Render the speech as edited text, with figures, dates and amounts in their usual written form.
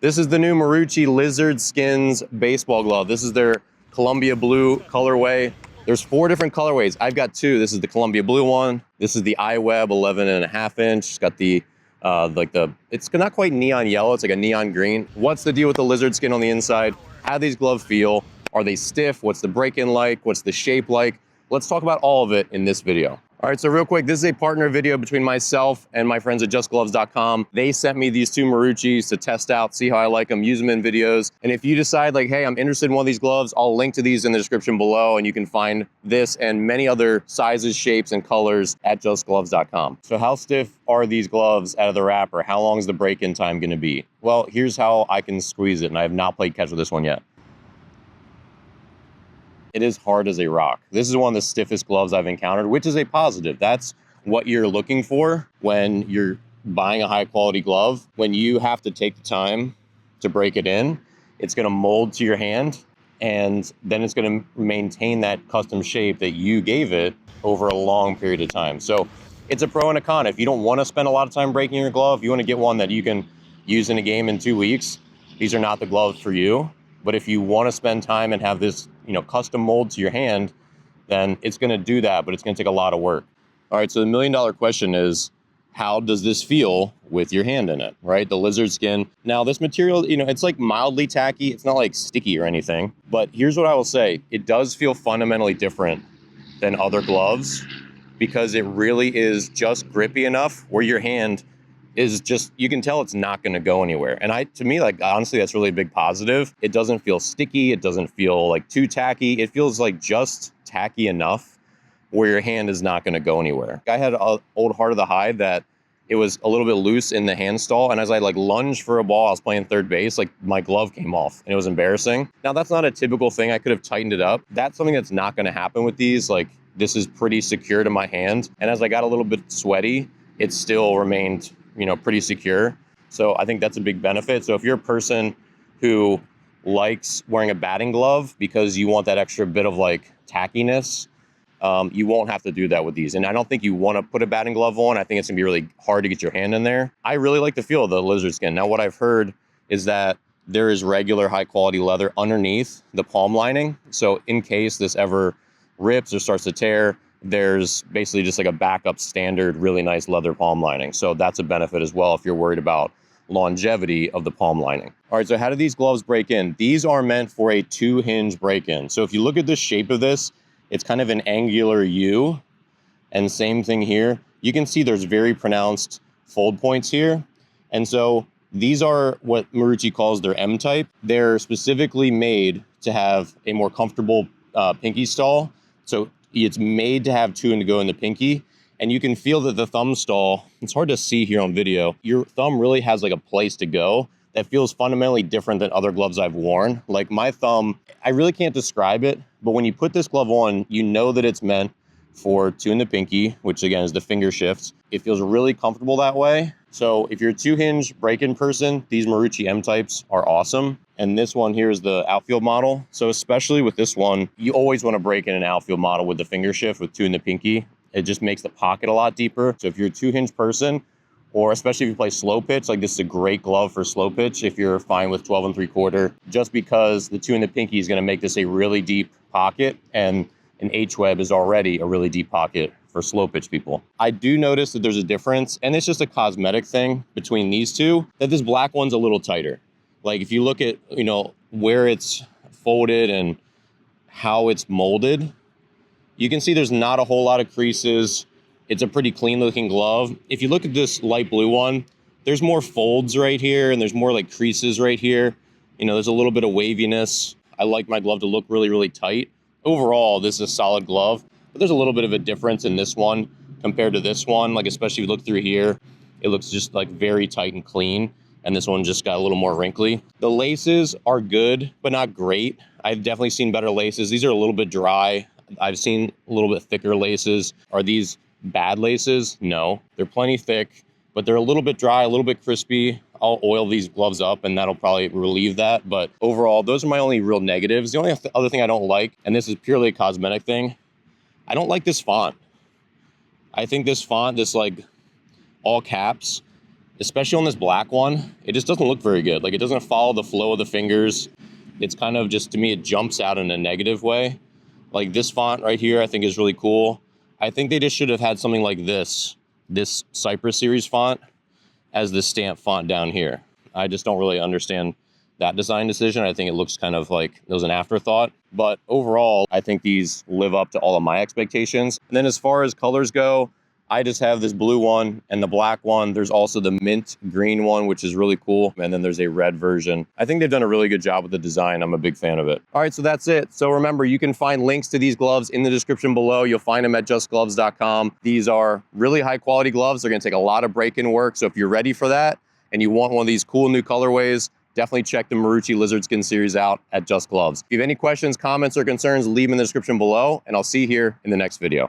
This is the new Marucci Lizard Skins baseball glove. This is their Columbia blue colorway. There's 4 different colorways. I've got 2. This is the Columbia blue one. This is the iWeb 11.5 inch. It's got the, it's not quite neon yellow. It's like a neon green. What's the deal with the lizard skin on the inside? How do these gloves feel? Are they stiff? What's the break-in like? What's the shape like? Let's talk about all of it in this video. All right, so real quick, this is a partner video between myself and my friends at JustGloves.com. They sent me these 2 Maruccis to test out, see how I like them, use them in videos. And if you decide like, hey, I'm interested in one of these gloves, I'll link to these in the description below, and you can find this and many other sizes, shapes, and colors at JustGloves.com. So how stiff are these gloves out of the wrapper? How long is the break-in time gonna be? Well, here's how I can squeeze it, and I have not played catch with this one yet. It is hard as a rock. This is one of the stiffest gloves I've encountered, which is a positive. That's what you're looking for when you're buying a high quality glove. When you have to take the time to break it in, it's gonna mold to your hand, and then it's gonna maintain that custom shape that you gave it over a long period of time. So it's a pro and a con. If you don't wanna spend a lot of time breaking your glove, you wanna get one that you can use in a game in 2 weeks, these are not the gloves for you. But if you want to spend time and have this, custom mold to your hand, then it's going to do that, but it's going to take a lot of work. All right, so the $1 million question is, how does this feel with your hand in it, right? The lizard skin. Now, this material, it's like mildly tacky. It's not like sticky or anything. But here's what I will say. It does feel fundamentally different than other gloves because it really is just grippy enough where your hand is just, you can tell it's not going to go anywhere. And to me, honestly, that's really a big positive. It doesn't feel sticky. It doesn't feel like too tacky. It feels like just tacky enough where your hand is not going to go anywhere. I had an old Heart of the Hide that it was a little bit loose in the hand stall. And as I lunged for a ball, I was playing third base, my glove came off and it was embarrassing. Now that's not a typical thing. I could have tightened it up. That's something that's not going to happen with these. This is pretty secure to my hand. And as I got a little bit sweaty, it still remained pretty secure. So I think that's a big benefit. So if you're a person who likes wearing a batting glove because you want that extra bit of tackiness, you won't have to do that with these. And I don't think you want to put a batting glove on. I think it's gonna be really hard to get your hand in there. I really like the feel of the lizard skin. Now, what I've heard is that there is regular high quality leather underneath the palm lining. So in case this ever rips or starts to tear, there's basically just a backup standard, really nice leather palm lining. So that's a benefit as well if you're worried about longevity of the palm lining. All right, so how do these gloves break in? These are meant for a 2-hinge break-in. So if you look at the shape of this, it's kind of an angular U, and same thing here. You can see there's very pronounced fold points here. And so these are what Marucci calls their M-type. They're specifically made to have a more comfortable pinky stall. So it's made to have 2 and to go in the pinky. And you can feel that the thumb stall, it's hard to see here on video, your thumb really has a place to go that feels fundamentally different than other gloves I've worn. My thumb, I really can't describe it, but when you put this glove on, you know that it's meant for 2 in the pinky, which again is the finger shifts. It feels really comfortable that way. So if you're a 2-hinge break-in person, these Marucci M-types are awesome. And this one here is the outfield model. So especially with this one, you always want to break in an outfield model with the finger shift with 2 in the pinky. It just makes the pocket a lot deeper. So if you're a 2-hinge person, or especially if you play slow pitch, this is a great glove for slow pitch if you're fine with 12 3/4, just because the 2 in the pinky is going to make this a really deep pocket, and an H-web is already a really deep pocket for slow pitch people. I do notice that there's a difference, and it's just a cosmetic thing between these two, that this black one's a little tighter. If you look at, where it's folded and how it's molded, you can see there's not a whole lot of creases. It's a pretty clean looking glove. If you look at this light blue one, there's more folds right here and there's more creases right here. There's a little bit of waviness. I like my glove to look really, really tight. Overall, this is a solid glove, but there's a little bit of a difference in this one compared to this one. Especially if you look through here, it looks just very tight and clean. And this one just got a little more wrinkly. The laces are good, but not great. I've definitely seen better laces. These are a little bit dry. I've seen a little bit thicker laces. Are these bad laces? No, they're plenty thick, but they're a little bit dry, a little bit crispy. I'll oil these gloves up and that'll probably relieve that. But overall, those are my only real negatives. The only other thing I don't like, and this is purely a cosmetic thing, I don't like this font. I think this font, this all caps, especially on this black one, it just doesn't look very good. Like, it doesn't follow the flow of the fingers. It's kind of just, to me, it jumps out in a negative way. Like this font right here, I think is really cool. I think they just should have had something like this Cypress series font as the stamp font down here. I just don't really understand that design decision. I think it looks kind of like it was an afterthought. But overall, I think these live up to all of my expectations. And then as far as colors go, I just have this blue one and the black one. There's also the mint green one, which is really cool. And then there's a red version. I think they've done a really good job with the design. I'm a big fan of it. All right, so that's it. So remember, you can find links to these gloves in the description below. You'll find them at JustGloves.com. These are really high quality gloves. They're gonna take a lot of break-in work. So if you're ready for that and you want one of these cool new colorways, definitely check the Marucci Lizard Skin series out at JustGloves. If you have any questions, comments, or concerns, leave them in the description below, and I'll see you here in the next video.